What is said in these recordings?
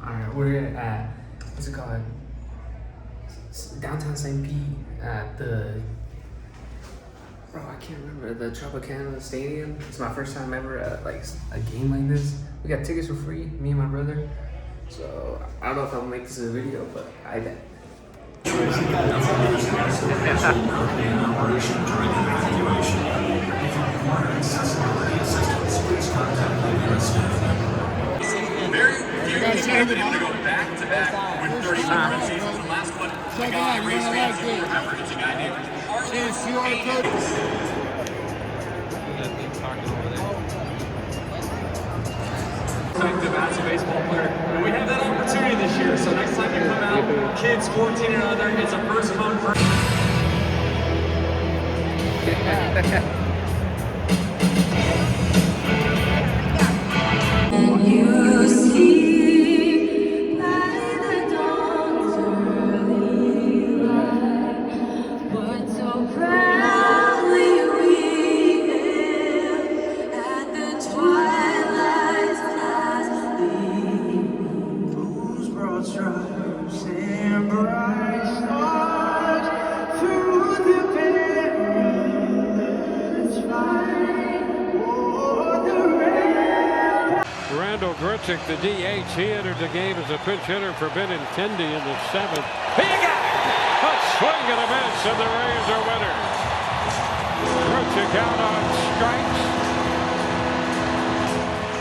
Alright, we're at, what's it called? Downtown St. Pete at the, bro, I can't remember, the Tropicana Stadium. It's my first time ever at like a game like this. We got tickets for free, me and my brother. So I don't know if I'll make this a video, but I bet. They're going to go back to back with 30 different seasons. The last one, the guy race fans will remember. It's a guy named effective as a baseball player. And we have that opportunity this year. So next time you come out, kids 14 and under, it's a first come first. You see by the dawn's early light what so proudly we hailed at the twilight's last gleam. Whose broad stripes and bright stars through the perilous fight o'er the Randall Grichuk, the DH, he entered the game as a pinch hitter for Benintendi in the 7th. He got it! A swing and a miss, and the Rays are winners. Grichuk out on strikes.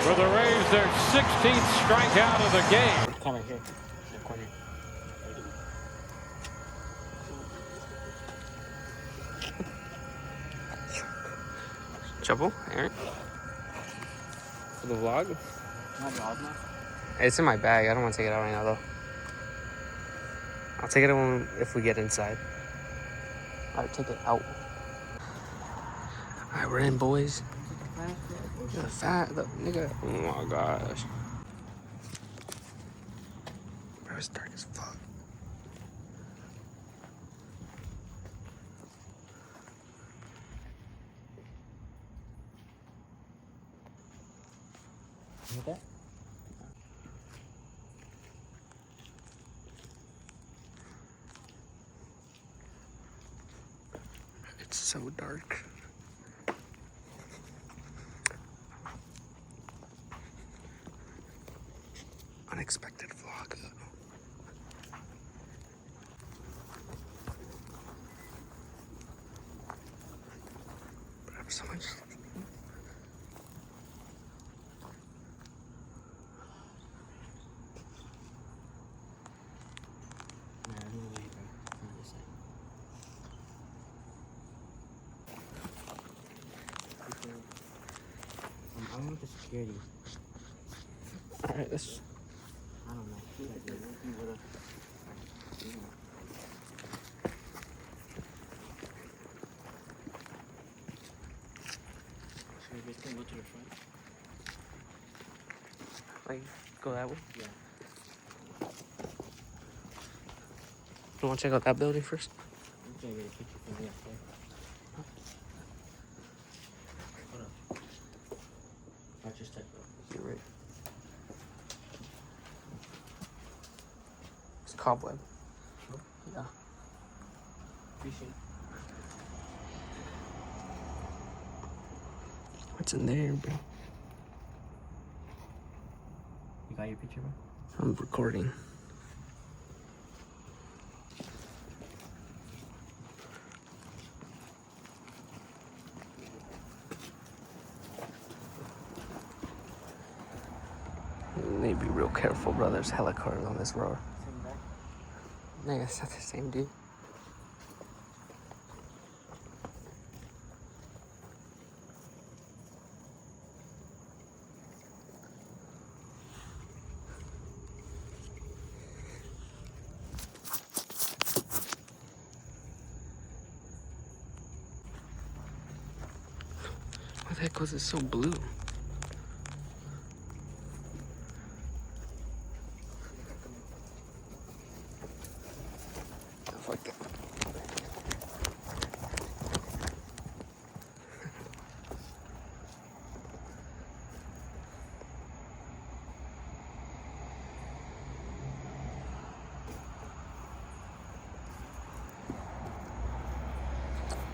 For the Rays, their 16th strikeout of the game. Come right here, in the corner. Trouble, Aaron? For the vlog? It's in my bag. I don't want to take it out right now, though. I'll take it if we get inside. All right, take it out. All right, we're in, boys. The nigga. Oh my gosh. Bro, it's dark as fuck. Okay. It's so dark. Unexpected vlog. But I have so much. I want the security. Alright, let's. I don't know. Should we just go to the front? Like, go that way? Yeah. You want to check out that building first? I'm trying to get a picture from the outside. Hold up. I just typed it. You're right. It's cobweb. Sure. Yeah. Appreciate it. What's in there, bro? You got your picture, bro? I'm recording. You need to be real careful, bro. There's hella cars on this road. Nigga, it's not the same dude. Why the heck was it so blue? Fuck that.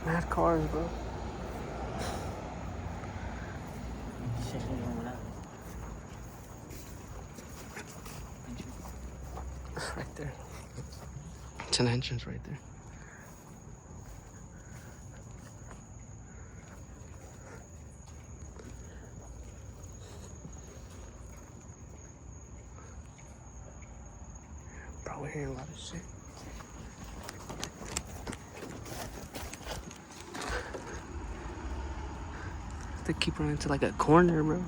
Mad cars, bro. Right there. It's an entrance right there. Bro, we're hearing a lot of shit. They keep running to like a corner, bro.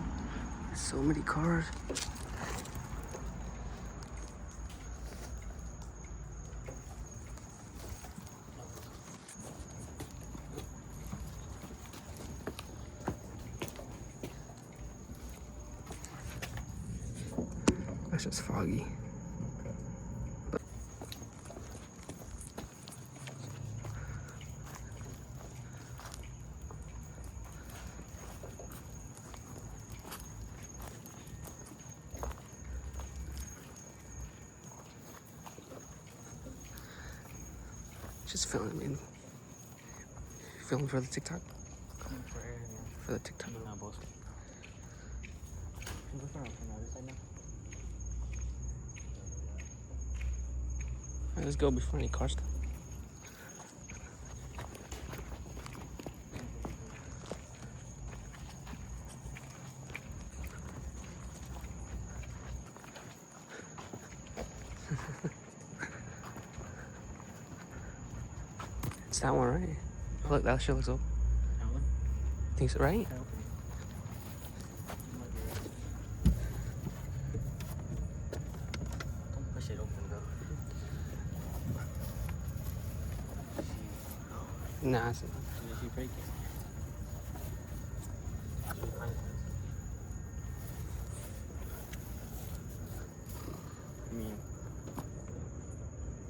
There's so many cars. It's just foggy. Just filming. Filming for the TikTok? For the TikTok. Alright, let's go before any cars come. It's that one, right? Look, that shit looks open. That one? Think so, right? Don't push it open, bro. Nah, it's not. If you break it. I mean,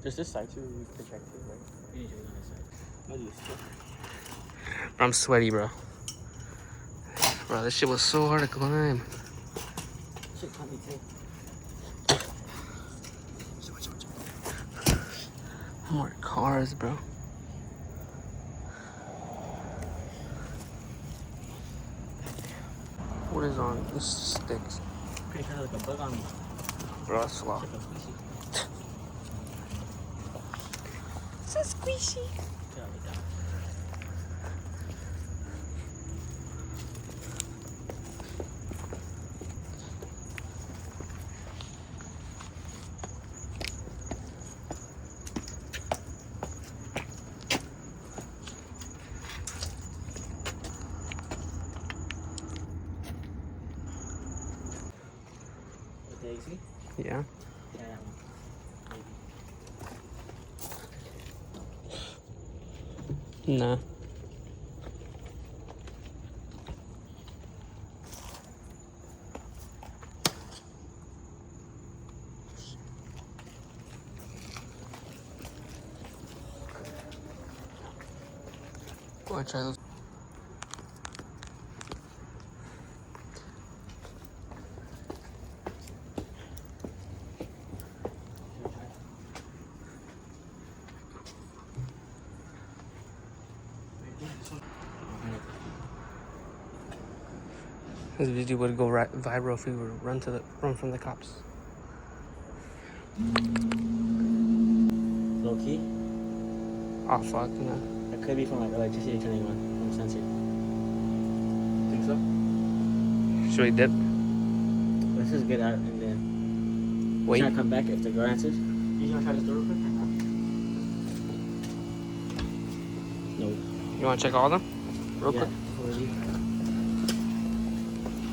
there's this side too, we project it, right? We need to go on this side. What do you see? I'm sweaty, bro. Bro, this shit was so hard to climb. Shit can't be taken. More cars, bro. What is on? This sticks. Pretty kind of like a bug on me. Bro, that's slow. Like a squishy. So squishy. Yeah, like that. What the AC? Yeah. Yeah, that one. Maybe. Nah. Wanna try those? This video would go viral if we were run from the cops. Low key? Oh fuck, no. That could be from like electricity turning on from sensor. Think so? Should we dip? Let's just get out and then Wait. try to come back if the girl answers. You wanna try this door real quick or not? No. You wanna check all of them? Real quick? Before we leave.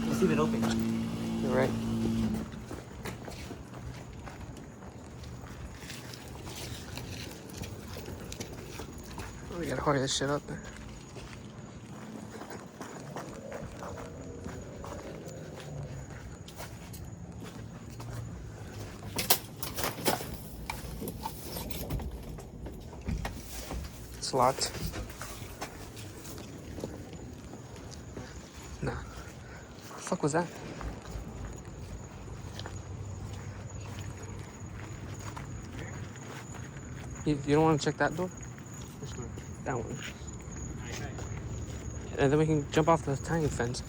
Let's leave it open. You're right. We gotta hurry this shit up. It's locked. Nah. What the fuck was that? You don't want to check that door? Which door? That one. and then we can jump off the tiny fence.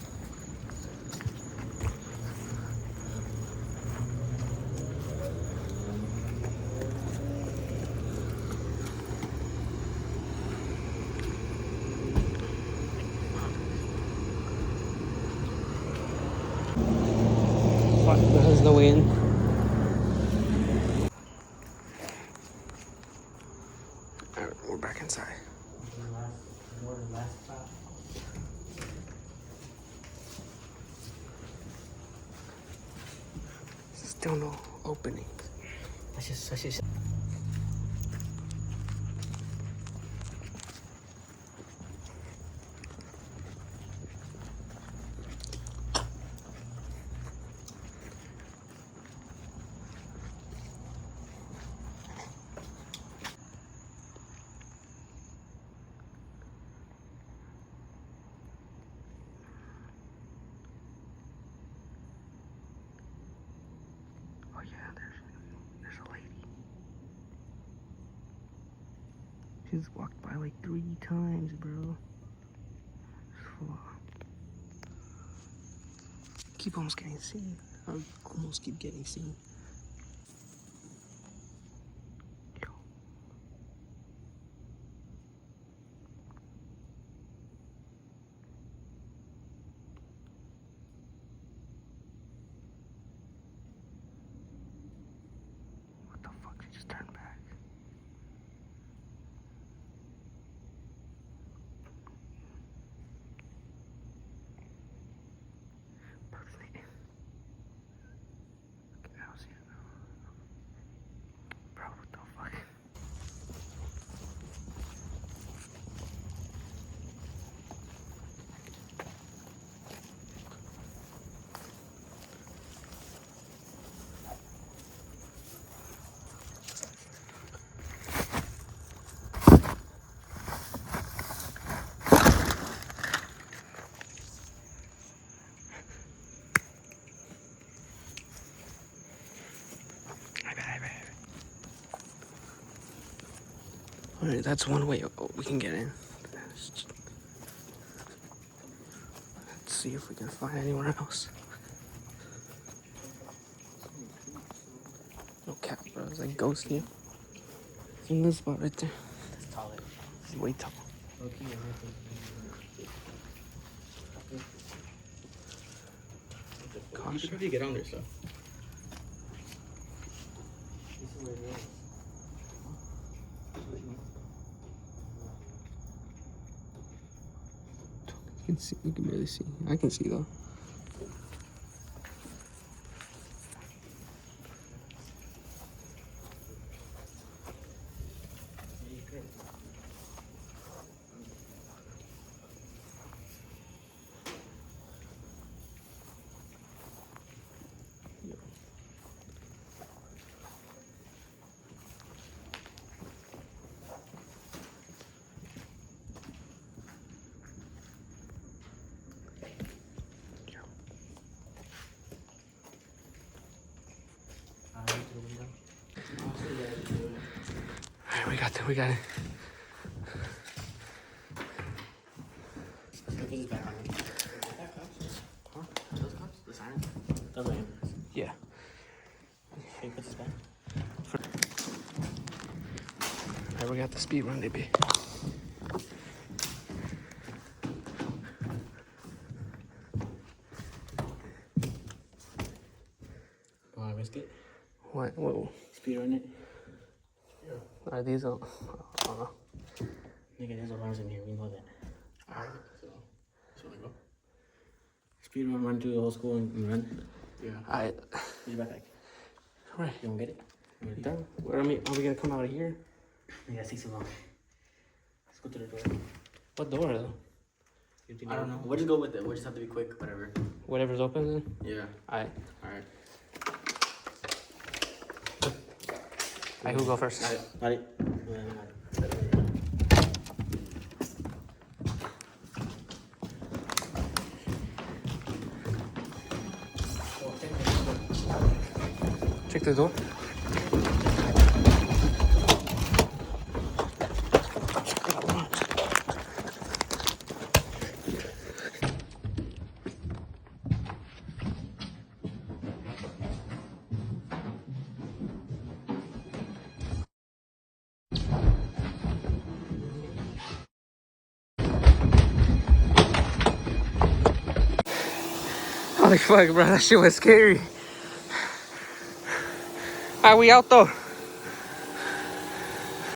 What? There's no way in. Alright, we're back inside. Still no opening. That's just. Oh yeah, there's a lady. She's walked by like 3 times, bro. Keep almost getting seen. I almost keep getting seen. What the fuck? She just turned back. Perfect. Okay, I don't see it now. Bro, what the fuck? Alright, that's one way we can get in. Let's see if we can find anywhere else. No cap, bro. It's like ghost here. It's in this spot right there. It's taller. It's way tall. Okay, you should probably get on there, so. This is where it is. You can see. You can barely see. I can see though. Alright, we got it. Put this back on. Huh? Those cups? The siren? Those are ambulance. Yeah. Can you put this back? Alright, we got the speed run, baby. Wanna risk it? What? Whoa. Speed run it? Are these all? Nigga, there's alarms in here. We know that. Alright, so we go. Speed run through the whole school and run. Yeah. Alright. Use your backpack. Alright. You wanna get it? Ready? Done. Where are we gonna come out of here? You gotta take so long. Let's go to the door. What door though? I don't know. We'll just go with it. We'll just have to be quick, whatever. Whatever's open then? Yeah. Alright. Alright. Alright, who go first? Got it. Check the door. Holy fuck, bro. That shit was scary. Alright, we out though.